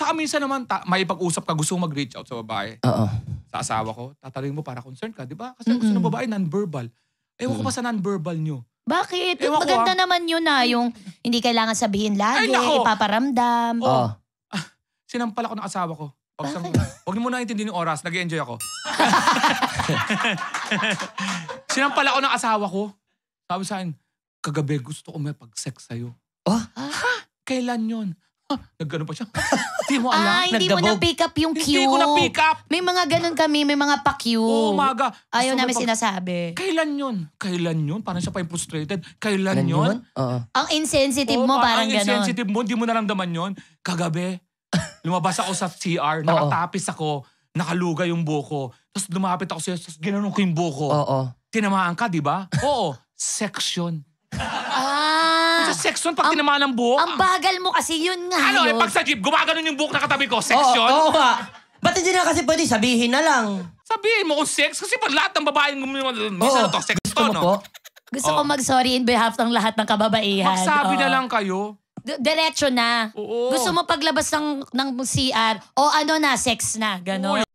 Saka minsan naman, may pag-usap ka, gusto mong mag-reach out sa babae. Oo. Sa asawa ko, tatanungin mo para concerned ka, di ba? Kasi gusto ng babae, non-verbal. Ewan ko pa sa non-verbal nyo. Bakit? Ewan ko, Maganda naman yun yung hindi kailangan sabihin lagi, ipaparamdam. Oo. Sinampal ako ng asawa ko. Huwag niyo muna intindihin yung oras, nag-enjoy ako. Sinampal ako ng asawa ko. Sabi sa akin, kagabi gusto ko may pag-sex sa'yo. Oh? Ha? Kailan yun? Nagganon pa siya. Hindi mo alam. Hindi mo na-pick up yung cue. Hindi ko na-pick up. May mga ganun kami, may mga pa-cue. Oo, umaga. Ayaw namin sinasabi. Kailan yun? Kailan yun? Parang siya pa yung frustrated. Kailan yun? Oo. Ang insensitive mo, parang ganun. Ang insensitive mo, hindi mo naramdaman yun. Kagabi, lumabas ako sa CR, nakatapis ako, nakaluga yung buko. Tapos lumapit ako sa'yo, tapos ginanon ko yung buko. Oo. Tinamaan ka, di ba? Oo. Section. Sa section, pag tinamaan ng buhok. Ang bagal mo kasi yun nga. Ano, pag sa jeep, gumaganon yung buhok na katabi ko. Section? Oo nga. Ba't hindi na kasi pwede sabihin na lang? Sabihin mo kung sex, kasi pag lahat ng babaeng minsan to, sex gusto to, mo no? po? Gusto ko mag-sorry in behalf ng lahat ng kababaihan. Magsabi na lang kayo. Diretso na. Oo. Gusto mo paglabas ng CR, ano na, sex na. Ganon.